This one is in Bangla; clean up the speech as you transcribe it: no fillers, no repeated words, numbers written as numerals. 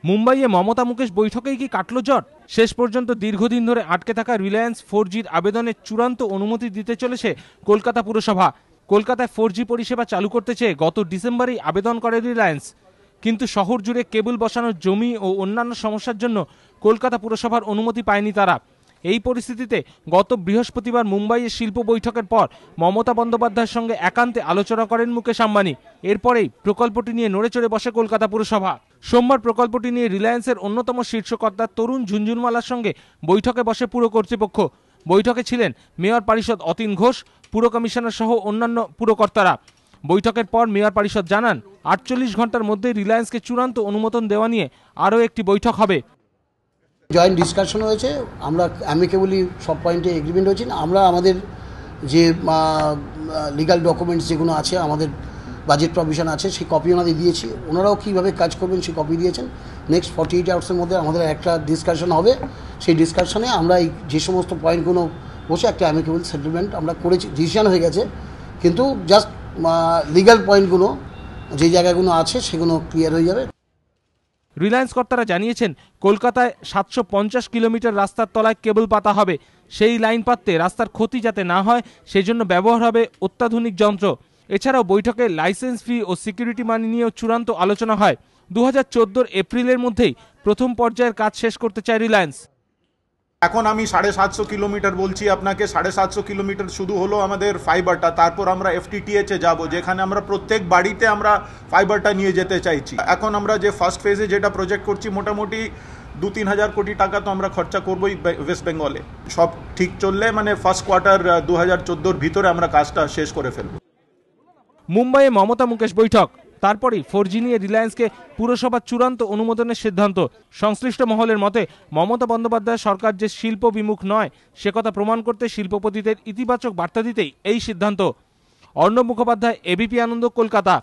মুম্বাইয়ে মমতা মুকেশ বৈঠকেই কি কাটল জট? শেষ পর্যন্ত দীর্ঘদিন ধরে আটকে থাকা রিলায়েন্স 4Gর আবেদনের চূড়ান্ত অনুমতি দিতে চলেছে কলকাতা পুরসভা। কলকাতায় 4G পরিষেবা চালু করতে চেয়ে গত ডিসেম্বরেই আবেদন করে রিলায়েন্স, কিন্তু শহর জুড়ে কেবল বসানোর জমি ও অন্যান্য সমস্যার জন্য কলকাতা পুরসভার অনুমতি পায়নি তারা। এই পরিস্থিতিতে গত বৃহস্পতিবার মুম্বাইয়ে শিল্প বৈঠকের পর মমতা বন্দ্যোপাধ্যায়ের সঙ্গে একান্তে আলোচনা করেন মুকেশ আম্বানি। এরপরেই প্রকল্পটি নিয়ে নড়েচড়ে বসে কলকাতা পুরসভা। সোমবার প্রকল্পটি নিয়ে রিলায়েন্সের অন্যতম শীর্ষকর্তা তরুণ ঝুনঝুনওয়ালার সঙ্গে বৈঠকে বসে পুর কর্তৃপক্ষ। বৈঠকে ছিলেন মেয়র পরিষদ অতীন ঘোষ, পুর কমিশনার সহ অন্যান্য পুরকর্তারা। বৈঠকের পর মেয়র পরিষদ জানান, 48 ঘন্টার মধ্যে রিলায়েন্সকে চূড়ান্ত অনুমোদন দেওয়া নিয়ে আরও একটি বৈঠক হবে। জয়েন্ট ডিসকাশন হয়েছে, আমরা অ্যামিকেবলি সব পয়েন্টে এগ্রিমেন্ট হয়েছি। আমরা আমাদের যে লিগাল ডকুমেন্টস যেগুলো আছে, আমাদের বাজেট প্রভিশন আছে, সেই কপি ওনাদের দিয়েছি। ওনারাও কীভাবে কাজ করবেন সেই কপি দিয়েছেন। নেক্সট 48 আওয়ার্সের মধ্যে আমাদের একটা ডিসকাশন হবে। সেই ডিসকাশনে আমরা এই যে সমস্ত পয়েন্টগুলো বসে একটা অ্যামিকেবল সেটেলমেন্ট আমরা করেছি, ডিসিশন হয়ে গেছে, কিন্তু জাস্ট লিগাল পয়েন্টগুলো যে জায়গাগুলো আছে সেগুলো ক্লিয়ার হয়ে যাবে। রিলায়েন্স কর্তারা জানিয়েছেন, কলকাতায় 750 কিলোমিটার রাস্তার তলায় কেবল পাতা হবে। সেই লাইন পাততে রাস্তার ক্ষতি যাতে না হয় সেই জন্য ব্যবহার হবে অত্যাধুনিক যন্ত্র। এছাড়াও বৈঠকে লাইসেন্স ফি ও সিকিউরিটি মানি নিয়েও চূড়ান্ত আলোচনা হয়। 2014 এপ্রিলের মধ্যেই প্রথম পর্যায়ের কাজ শেষ করতে চায় রিলায়েন্স। এখন আমি 750 কিলোমিটার বলছি আপনাকে। 750 কিলোমিটার শুধু হলো আমাদের ফাইবারটা, তারপর আমরা FTTH-এ যাব, যেখানে আমরা প্রত্যেক বাড়িতে আমরা ফাইবারটা নিয়ে যেতে চাইছি। এখন আমরা যে ফার্স্ট ফেজে যেটা প্রজেক্ট করছি, মোটামুটি 2-3 হাজার কোটি টাকা তো আমরা খরচা করবোই ওয়েস্ট বেঙ্গলে। সব ঠিক চললে মানে ফার্স্ট কোয়ার্টার 2014-র ভিতরে আমরা কাজটা শেষ করে ফেলব। মুম্বাইয়ে মমতা মুকেশ বৈঠক, তারপরেই 4G নিয়ে রিলায়েন্সকে পুরসভার চূড়ান্ত অনুমোদনের সিদ্ধান্ত। সংশ্লিষ্ট মহলের মতে, মমতা বন্দ্যোপাধ্যায় সরকার যে শিল্প বিমুখ নয় সে কথা প্রমাণ করতে শিল্পপতিদের ইতিবাচক বার্তা দিতেই এই সিদ্ধান্ত। অর্ণব মুখোপাধ্যায়, ABP আনন্দ, কলকাতা।